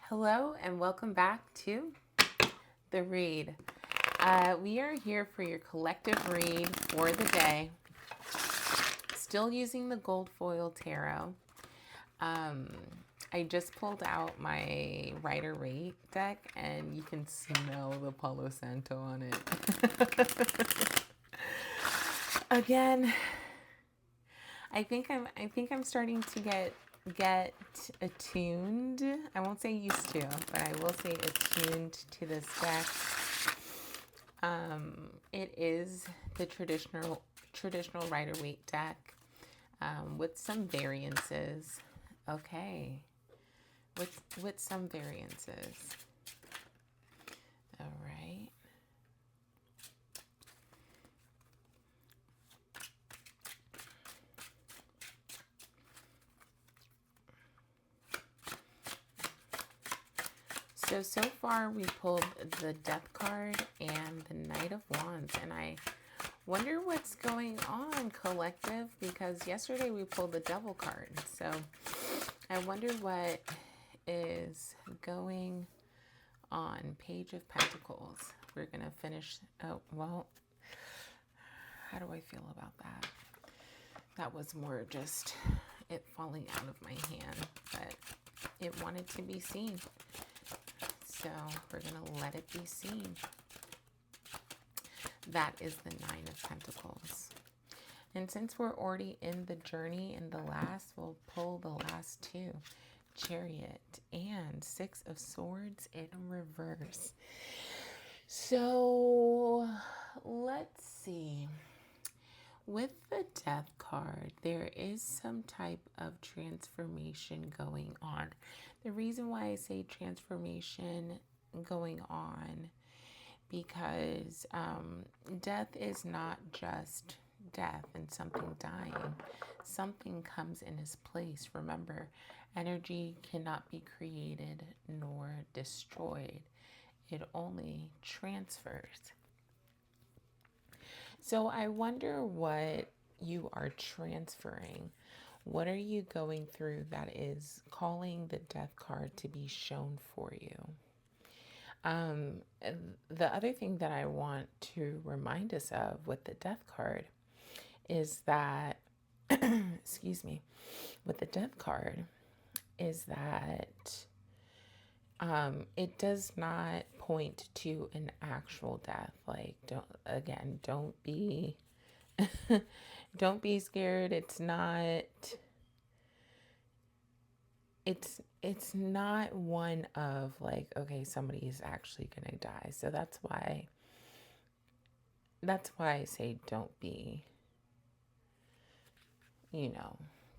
Hello and welcome back to The Read. We are here for your collective read for the day. Still using the gold foil tarot. I just pulled out my Rider-Waite deck and you can smell the Palo Santo on it. Again, I think I'm starting to get attuned. I won't say used to, but I will say attuned to this deck. It is the traditional Rider-Waite deck with some variances. Okay, with some variances. All right. So far we pulled the Death card and the Knight of Wands, and I wonder what's going on, collective, because yesterday we pulled the Devil card. So I wonder what is going on. Page of Pentacles. We're going to finish. Oh, well, how do I feel about that? That was more just it falling out of my hand, but it wanted to be seen. So we're going to let it be seen. That is the Nine of Pentacles. And since we're already in the journey in the last, we'll pull the last two. Chariot and Six of Swords in reverse. So let's see. With the Death card, there is some type of transformation going on. The reason why I say transformation going on, because death is not just death and something dying. Something comes in its place. Remember, energy cannot be created nor destroyed. It only transfers. So I wonder what you are transferring. What are you going through that is calling the Death card to be shown for you? The other thing that I want to remind us of with the Death card is that, excuse me, with the Death card is that it does not point to an actual death. Like, don't be, don't be scared. It's not one of like, okay, somebody is actually gonna die. So that's why I say don't be,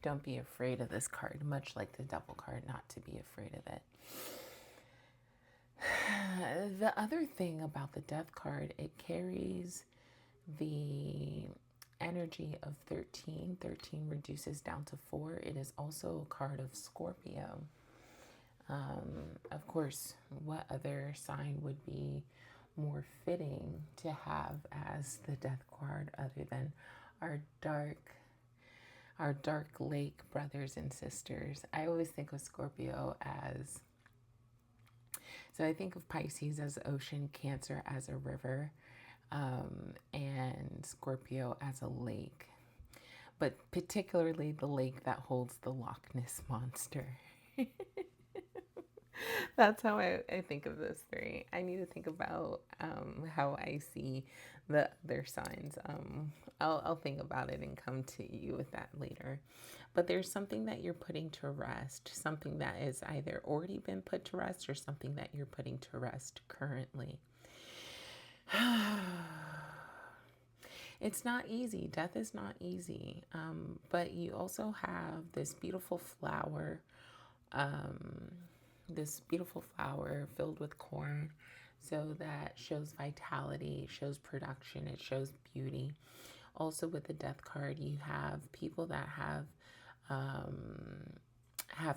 don't be afraid of this card, much like the Devil card, not to be afraid of it. The other thing about the Death card, it carries the energy of 13. 13 reduces down to 4. It is also a card of Scorpio. Of course, what other sign would be more fitting to have as the Death card other than our dark lake brothers and sisters? I always think of Scorpio as, so I think of Pisces as ocean, Cancer as a river, and Scorpio as a lake, but particularly the lake that holds the Loch Ness monster. That's how I think of those three. I need to think about how I see the other signs. I'll think about it and come to you with that later. But there's something that you're putting to rest, something that is either already been put to rest or something that you're putting to rest currently. It's not easy. Death is not easy. But you also have this beautiful flower, filled with corn. So that shows vitality, it shows production, it shows beauty. Also with the Death card, you have people that have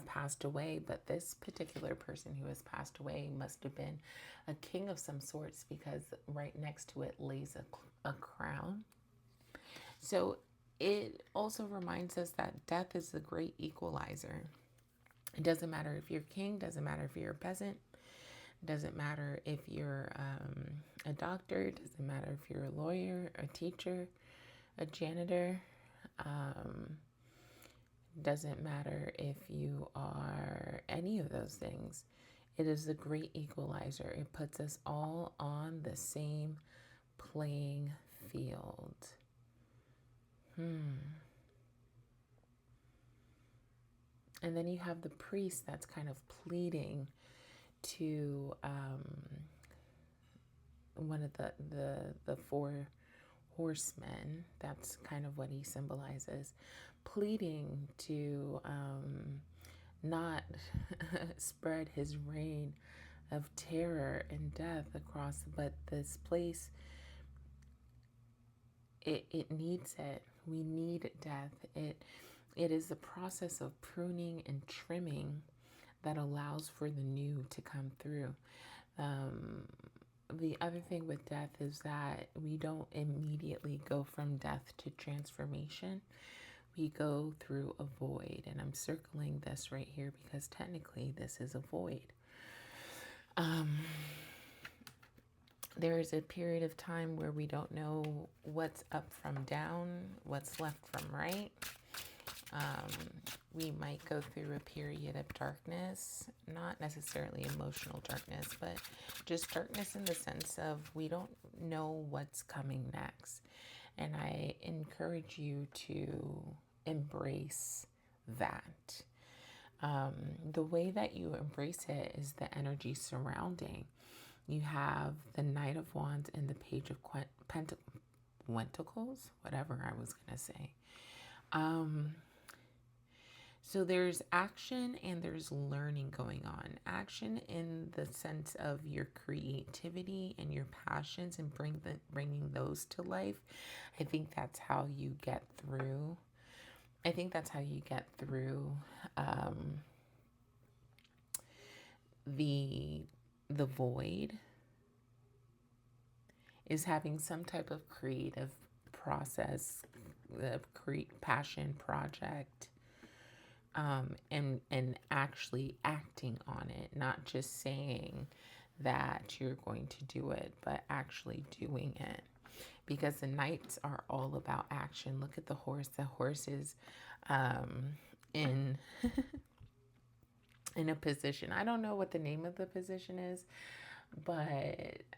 passed away, but this particular person who has passed away must have been a king of some sorts, because right next to it lays a crown. So it also reminds us that death is the great equalizer. It doesn't matter if you're king, doesn't matter if you're a peasant, doesn't matter if you're a doctor, doesn't matter if you're a lawyer, a teacher, a janitor, doesn't matter if you are any of those things. It is the great equalizer. It puts us all on the same playing field. And then you have the priest that's kind of pleading to one of the four horsemen. That's kind of what he symbolizes, pleading to not spread his reign of terror and death across, but this place, it needs it. We need death. It is the process of pruning and trimming that allows for the new to come through. The other thing with death is that we don't immediately go from death to transformation. We go through a void, and I'm circling this right here because technically this is a void. There is a period of time where we don't know what's up from down, what's left from right. We might go through a period of darkness, not necessarily emotional darkness, but just darkness in the sense of we don't know what's coming next. And I encourage you to embrace that. The way that you embrace it is the energy surrounding. You have the Knight of Wands and the Page of Pentacles, whatever I was going to say. So there's action and there's learning going on. Action in the sense of your creativity and your passions and bringing those to life. I think that's how you get through. The void, is having some type of creative process, passion project, and actually acting on it, not just saying that you're going to do it, but actually doing it. Because the knights are all about action. Look at the horse. The horse is in in a position. I don't know what the name of the position is, but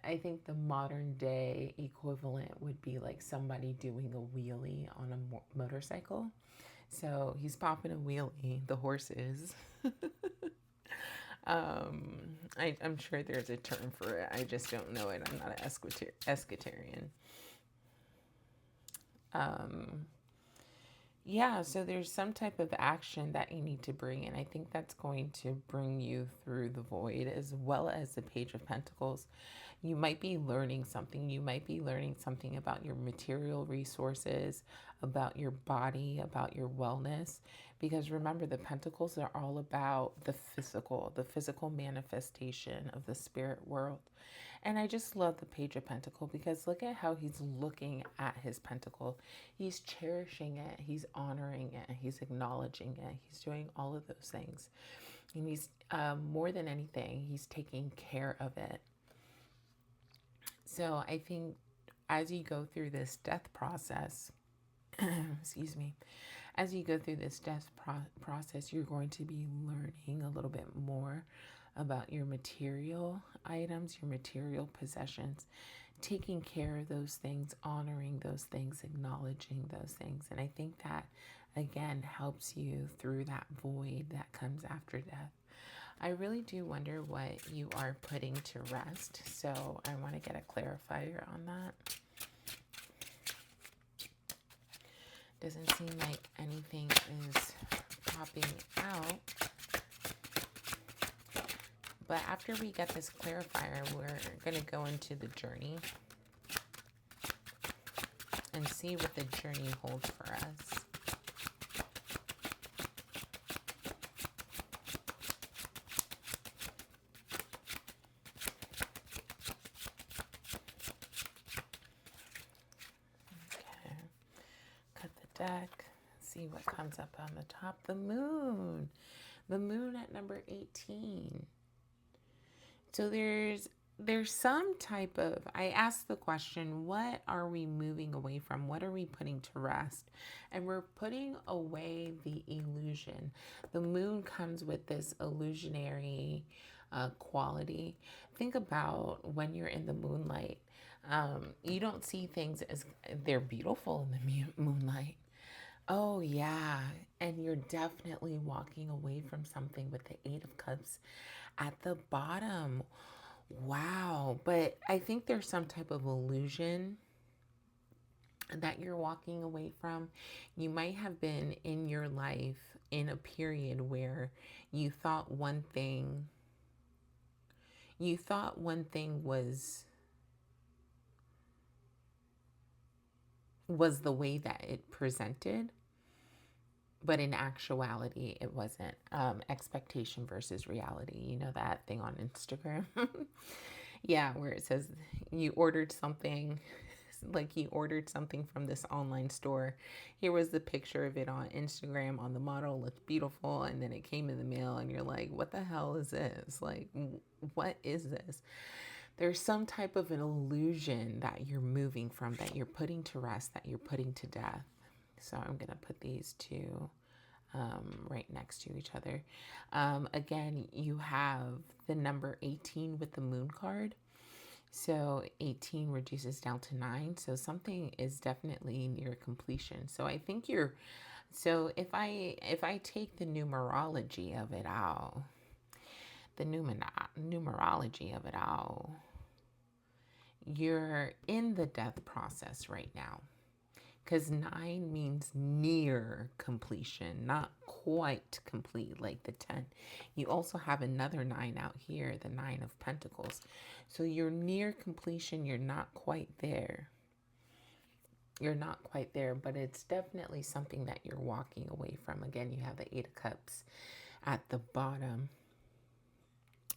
I think the modern day equivalent would be like somebody doing a wheelie on a motorcycle. So he's popping a wheelie, the horse is. I'm sure there's a term for it. I just don't know it. I'm not an escatarian. Yeah, so there's some type of action that you need to bring in. I think that's going to bring you through the void, as well as the Page of Pentacles. You might be learning something. You might be learning something about your material resources, about your body, about your wellness. Because remember, the Pentacles are all about the physical manifestation of the spirit world. And I just love the Page of Pentacle because look at how he's looking at his pentacle. He's cherishing it. He's honoring it. He's acknowledging it. He's doing all of those things. And he's, more than anything, he's taking care of it. So I think as you go through this death process, excuse me, as you go through this death process, you're going to be learning a little bit more about your material items, your material possessions, taking care of those things, honoring those things, acknowledging those things. And I think that, again, helps you through that void that comes after death. I really do wonder what you are putting to rest. So I want to get a clarifier on that. Doesn't seem like anything is popping out. But after we get this clarifier, we're going to go into the journey and see what the journey holds for us. Okay. Cut the deck. See what comes up on the top. The moon. The moon at number 18. So there's some type of, I asked the question, what are we moving away from? What are we putting to rest? And we're putting away the illusion. The moon comes with this illusionary quality. Think about when you're in the moonlight. You don't see things as they're beautiful in the moonlight. Oh, yeah. And you're definitely walking away from something with the Eight of Cups at the bottom. Wow. But I think there's some type of illusion that you're walking away from. You might have been in your life in a period where you thought one thing, was the way that it presented, but in actuality it wasn't. Expectation versus reality, you know that thing on Instagram. Yeah, where it says you ordered something, like you ordered something from this online store. Here was the picture of it on Instagram, on the model, looked beautiful, and then it came in the mail and you're like, what the hell is this? Like, what is this? There's some type of an illusion that you're moving from, that you're putting to rest, that you're putting to death. So I'm going to put these two right next to each other. Again, you have the number 18 with the moon card. So 18 reduces down to 9. So something is definitely near completion. So I think so if I take the numerology of it all, you're in the death process right now. Because 9 means near completion, not quite complete like the 10. You also have another 9 out here, the 9 of Pentacles. So you're near completion. You're not quite there. You're not quite there, but it's definitely something that you're walking away from. Again, you have the 8 of Cups at the bottom.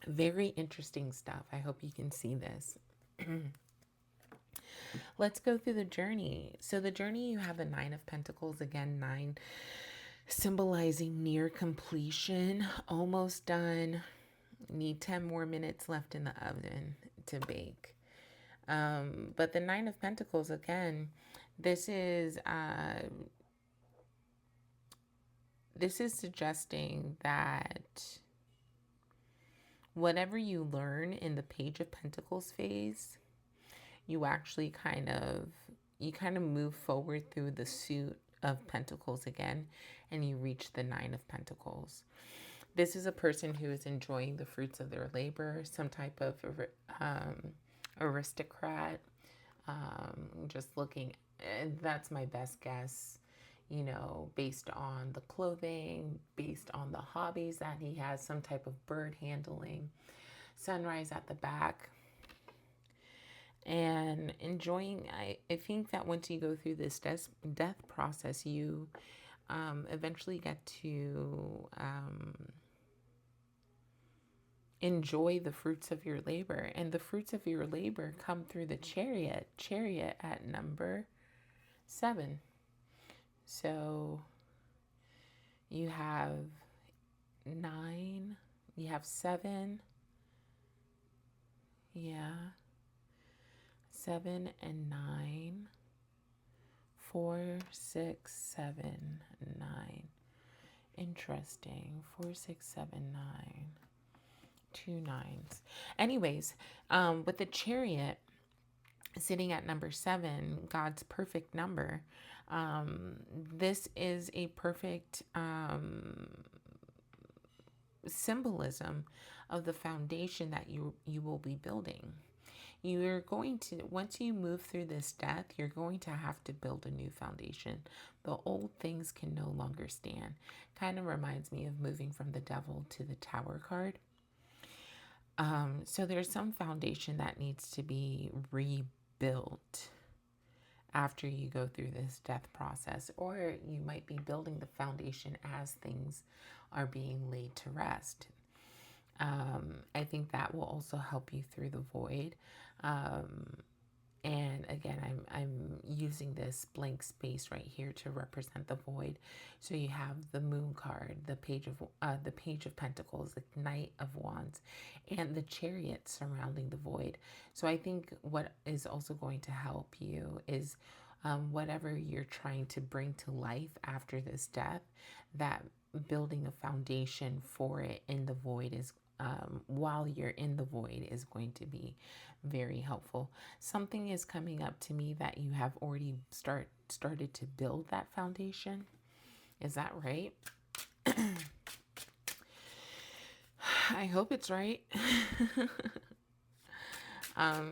Very interesting stuff. I hope you can see this. Let's go through the journey. So the journey, you have the 9 of Pentacles. Again, 9 symbolizing near completion, almost done. Need 10 more minutes left in the oven to bake. But the 9 of Pentacles, again, this is suggesting that whatever you learn in the Page of Pentacles phase, you actually kind of move forward through the suit of Pentacles again, and you reach the 9 of Pentacles. This is a person who is enjoying the fruits of their labor, some type of aristocrat. Just looking, that's my best guess, based on the clothing, based on the hobbies that he has, some type of bird handling, sunrise at the back. And enjoying, I think that once you go through this death process, you eventually get to enjoy the fruits of your labor. And the fruits of your labor come through the Chariot at number 7. So you have 9, you have 7, yeah, 7 and 9, 4, 6, 7, 9. Interesting. 4, 6, 7, 9. 2 9s. Anyways, with the Chariot sitting at number 7, God's perfect number, this is a perfect symbolism of the foundation that you will be building. You're going to, once you move through this death, you're going to have to build a new foundation. The old things can no longer stand. Kind of reminds me of moving from the Devil to the Tower card. So there's some foundation that needs to be rebuilt after you go through this death process, or you might be building the foundation as things are being laid to rest. I think that will also help you through the void. And again, I'm using this blank space right here to represent the void. So you have the Moon card, the Page of Pentacles, the Knight of Wands, and the Chariot surrounding the void. So I think what is also going to help you is whatever you're trying to bring to life after this death, that building a foundation for it in the void is while you're in the void is going to be very helpful. Something is coming up to me that you have already started to build that foundation. Is that right? I hope it's right.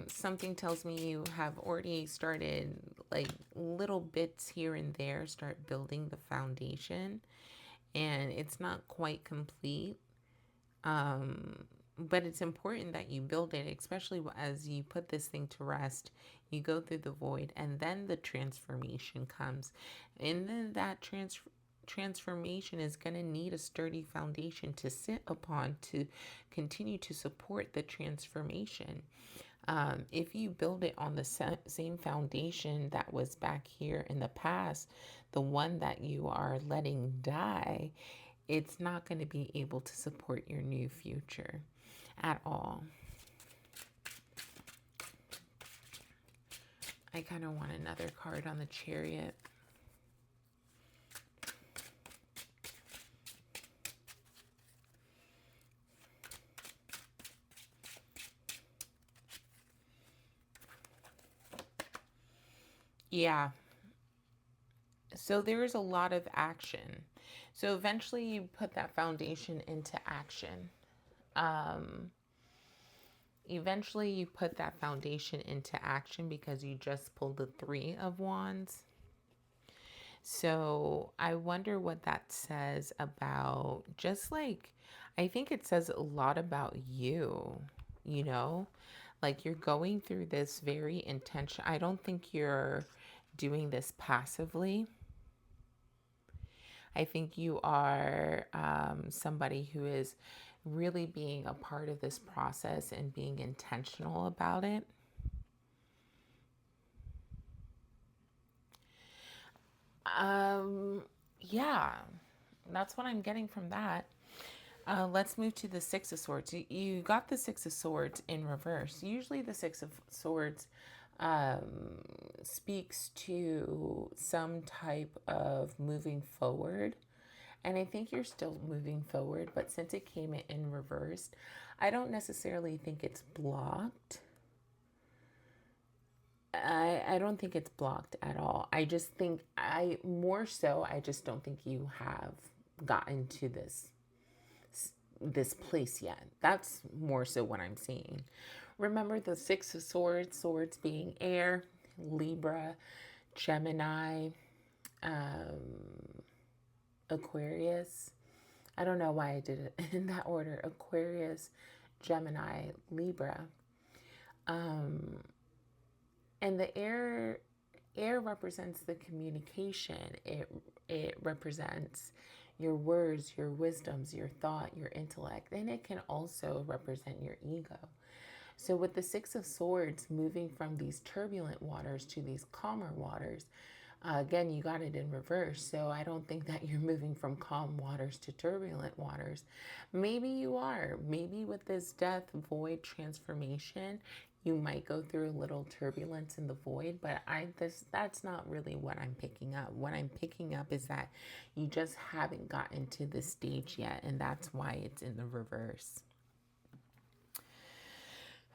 Something tells me you have already started, like, little bits here and there, start building the foundation, and it's not quite complete. But it's important that you build it, especially as you put this thing to rest. You go through the void, and then the transformation comes. And then that transformation is going to need a sturdy foundation to sit upon to continue to support the transformation. If you build it on the same foundation that was back here in the past, the one that you are letting die, it's not going to be able to support your new future at all. I kind of want another card on the Chariot. Yeah. So there is a lot of action. So eventually you put that foundation into action. Eventually you put that foundation into action because you just pulled the Three of Wands. So I wonder what that says about, just like, I think it says a lot about you, you know, like you're going through this very intention. I don't think you're doing this passively. I think you are somebody who is really being a part of this process and being intentional about it. Yeah, that's what I'm getting from that. Let's move to the Six of Swords. You got the Six of Swords in reverse. Usually the Six of Swords speaks to some type of moving forward. And I think you're still moving forward, but since it came in reversed, I don't necessarily think it's blocked. I don't think it's blocked at all. I just think I just don't think you have gotten to this place yet. That's more so what I'm seeing. Remember the Six of Swords, swords being air, Libra, Gemini, Aquarius. I don't know why I did it in that order. Aquarius, Gemini, Libra. And the air represents the communication. It represents your words, your wisdoms, your thought, your intellect, and it can also represent your ego. So with the Six of Swords moving from these turbulent waters to these calmer waters, again, you got it in reverse. So I don't think that you're moving from calm waters to turbulent waters. Maybe you are. Maybe with this death void transformation, you might go through a little turbulence in the void, but that's not really what I'm picking up. What I'm picking up is that you just haven't gotten to this stage yet, and that's why it's in the reverse.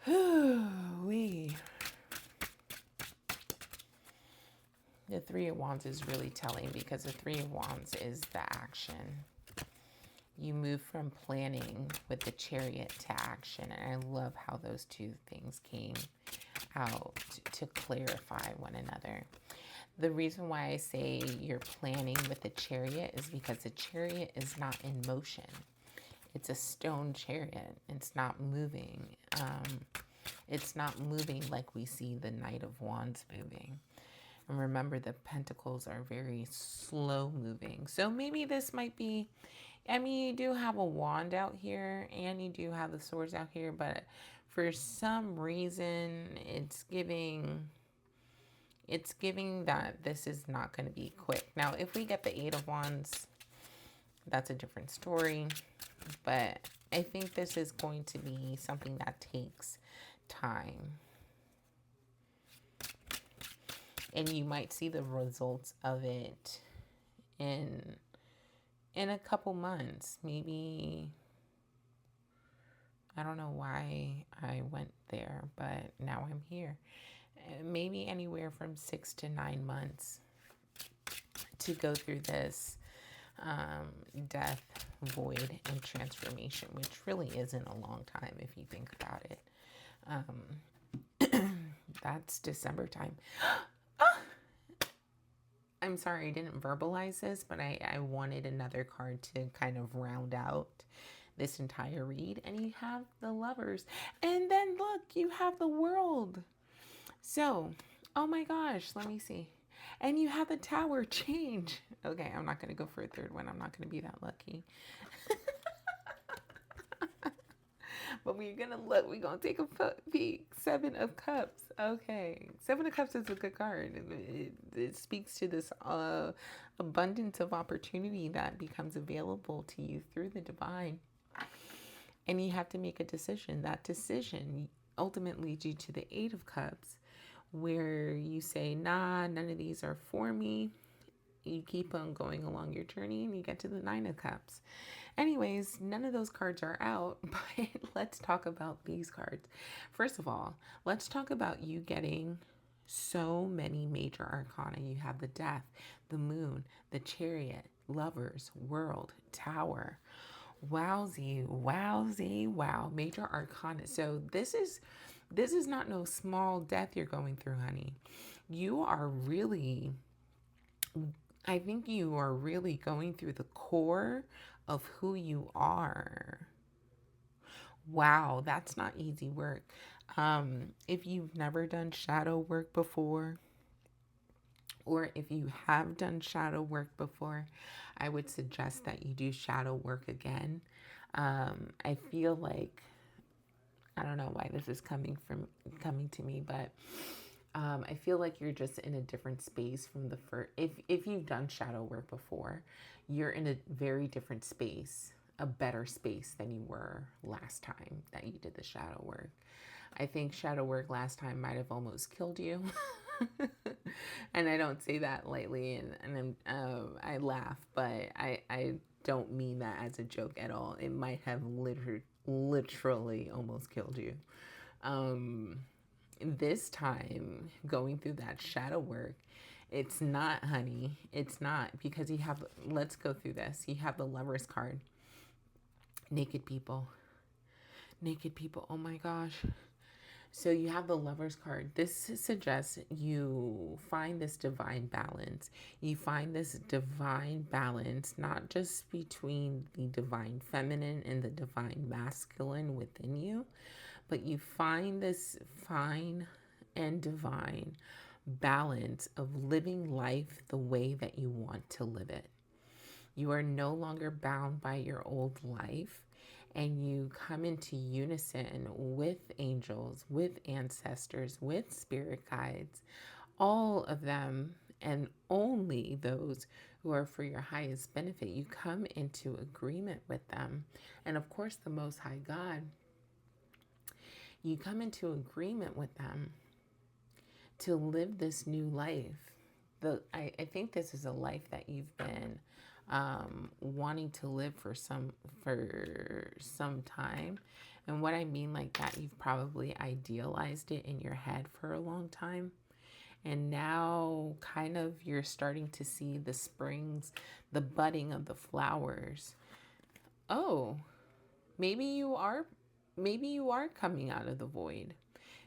The Three of Wands is really telling, because the Three of Wands is the action. You move from planning with the Chariot to action. And I love how those two things came out to clarify one another. The reason why I say you're planning with the Chariot is because the Chariot is not in motion. It's a stone chariot. It's not moving. It's not moving like we see the Knight of Wands moving. And remember, the pentacles are very slow moving. So maybe this might be, I mean, you do have a wand out here and you do have the swords out here, but for some reason it's giving it's giving that this is not going to be quick. Now, if we get the Eight of Wands, that's a different story. But I think this is going to be something that takes time. And you might see the results of it in a couple months. Maybe, I don't know why I went there, but now I'm here. Maybe anywhere from 6 to 9 months to go through this death, void, and transformation, which really isn't a long time if you think about it. That's December time. I'm sorry I didn't verbalize this, but I wanted another card to kind of round out this entire read. And you have the Lovers. And then look, you have the World. So, oh my gosh, let me see. And you have the Tower change. Okay, I'm not going to go for a third one. I'm not going to be that lucky. But we're going to look. We're going to take a peek. 7 of Cups. Okay. 7 of Cups is a good card. It speaks to this abundance of opportunity that becomes available to you through the divine. And you have to make a decision. That decision ultimately due to the 8 of Cups, where you say, nah, none of these are for me. You keep on going along your journey and you get to the 9 of Cups. Anyways, none of those cards are out, but let's talk about these cards. First of all, let's talk about you getting so many major arcana. You have the Death, the Moon, the Chariot, Lovers, World, Tower. Wowzy, wowzy, wow. Major arcana. So this is not no small death you're going through, honey. You are really, I think you are really going through the core of who you are. Wow, that's not easy work. If you've never done shadow work before, or if you have done shadow work before, I would suggest that you do shadow work again. I feel like, I don't know why this is coming to me, but I feel like you're just in a different space from the first. If you've done shadow work before, you're in a very different space, a better space than you were last time that you did the shadow work. I think shadow work last time might have almost killed you. And I don't say that lightly, and I laugh, but I don't mean that as a joke at all. It might have literally almost killed you. This time, going through that shadow work, it's not, honey. It's not, because you have, let's go through this. You have the Lovers card. Naked people. Naked people. Oh my gosh. So you have the Lovers card. This suggests you find this divine balance. You find this divine balance, not just between the divine feminine and the divine masculine within you, but you find this fine and divine balance of living life the way that you want to live it. You are no longer bound by your old life, and you come into unison with angels, with ancestors, with spirit guides, all of them, and only those who are for your highest benefit. You come into agreement with them. And of course, the Most High God, you come into agreement with them to live this new life. I think this is a life that you've been wanting to live for some time. And what I mean like that, you've probably idealized it in your head for a long time. And now kind of you're starting to see the springs, the budding of the flowers. Oh, maybe you are coming out of the void.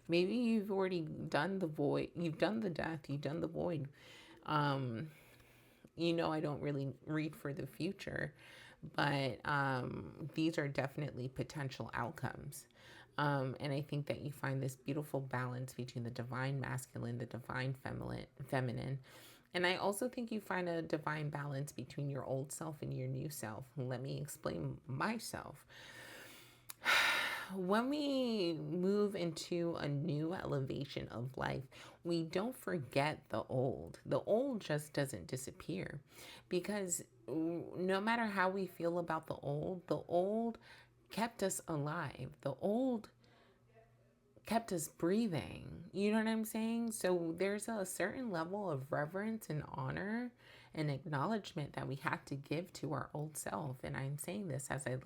Maybe you've already done the void. You've done the death. You've done the void. I don't really read for the future, but these are definitely potential outcomes. And I think that you find this beautiful balance between the divine masculine, the divine feminine. And I also think you find a divine balance between your old self and your new self. Let me explain myself. when we move into a new elevation of life, we don't forget the old. The old just doesn't disappear because no matter how we feel about the old kept us alive. The old kept us breathing. You know what I'm saying? So there's a certain level of reverence and honor and acknowledgement that we have to give to our old self. And I'm saying this as I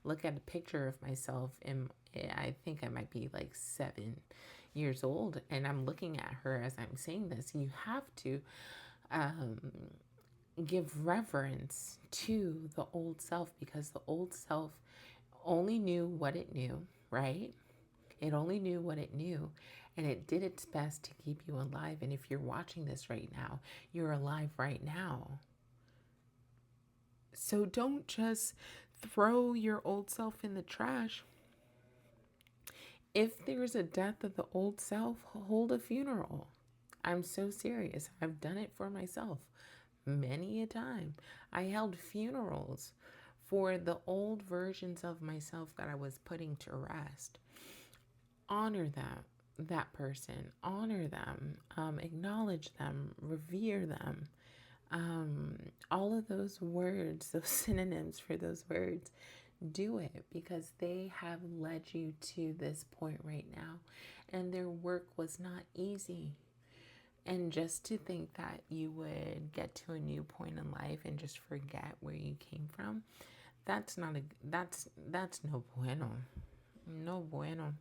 look at a picture of myself, and I think I might be like 7 years old, and I'm looking at her as I'm saying this. You have to um, give reverence to the old self because the old self only knew what it knew, right? It only knew what it knew, and it did its best to keep you alive. And if you're watching this right now, you're alive right now. So don't just throw your old self in the trash. If there's a death of the old self, hold a funeral. I'm so serious. I've done it for myself many a time. I held funerals for the old versions of myself that I was putting to rest. Honor that person, honor them, acknowledge them, revere them. All of those words, those synonyms for those words, do it because they have led you to this point right now, and their work was not easy. And just to think that you would get to a new point in life and just forget where you came from, that's not a that's no bueno. No bueno.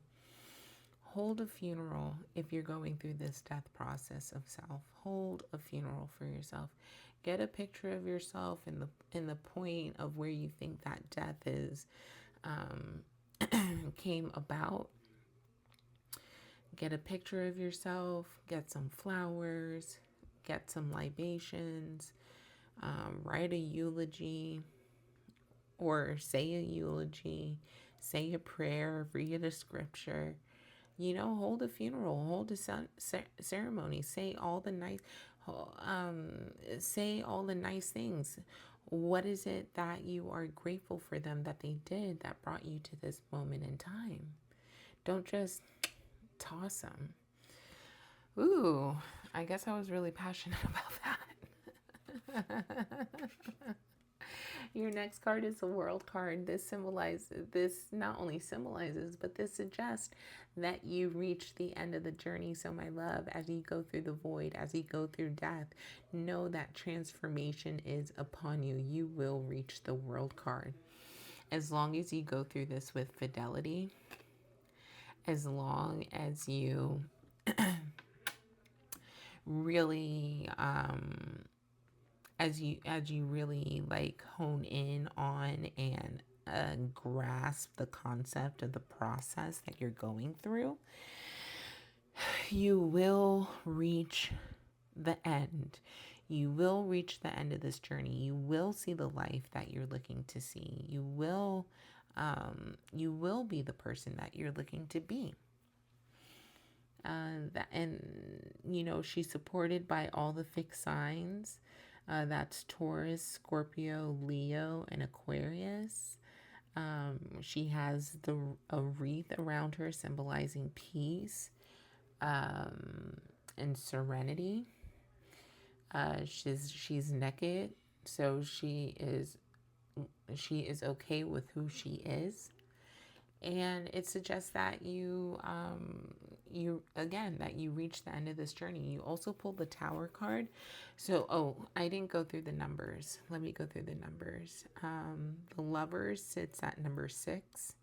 Hold a funeral if you're going through this death process of self. Hold a funeral for yourself. Get a picture of yourself in the point of where you think that death is came about. Get a picture of yourself. Get some flowers. Get some libations. Write a eulogy or say a eulogy. Say a prayer. Read a scripture. Hold a funeral, hold a ceremony, say all the nice things. What is it that you are grateful for them that they did that brought you to this moment in time? Don't just toss them. Ooh, I guess I was really passionate about that. Your next card is the World card. This not only symbolizes, but this suggests that you reach the end of the journey. So my love, as you go through the void, as you go through death, know that transformation is upon you. You will reach the World card. As long as you go through this with fidelity, as long as you really as you really like hone in on and grasp the concept of the process that you're going through, you will reach the end. You will reach the end of this journey. You will see the life that you're looking to see. You will be the person that you're looking to be. She's supported by all the fixed signs. That's Taurus, Scorpio, Leo, and Aquarius. She has a wreath around her symbolizing peace and serenity. She's naked, so she is okay with who she is. And it suggests that you reach the end of this journey. You also pulled the Tower card. So, I didn't go through the numbers. Let me go through the numbers. The Lovers sits at number 6.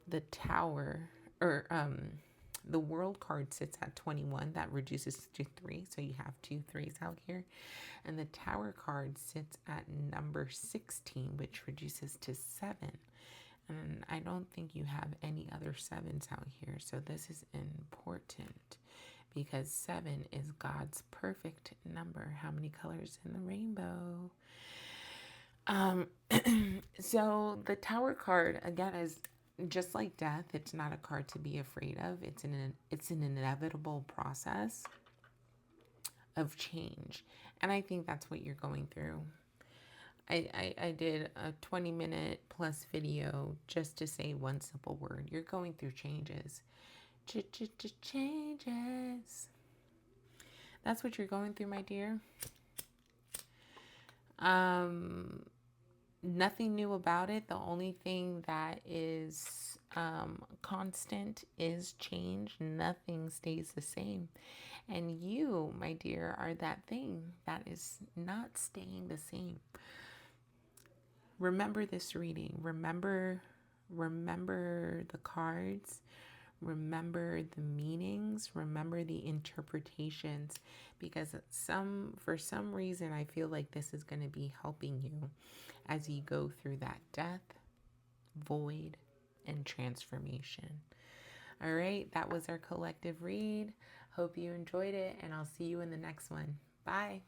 The Tower, the World card sits at 21. That reduces to 3. So you have 2 3s out here. And the Tower card sits at number 16, which reduces to 7. And I don't think you have any other 7s out here. So this is important because 7 is God's perfect number. How many colors in the rainbow? So the Tower card, again, is just like death. It's not a card to be afraid of. It's an inevitable process of change. And I think that's what you're going through. I did a 20-minute plus video just to say one simple word. You're going through changes. Changes. That's what you're going through, my dear. Nothing new about it. The only thing that is constant is change. Nothing stays the same. And you, my dear, are that thing that is not staying the same. Remember this reading. Remember the cards. Remember the meanings. Remember the interpretations, because for some reason I feel like this is going to be helping you as you go through that death, void, and transformation. All right, that was our collective read. Hope you enjoyed it, and I'll see you in the next one. Bye.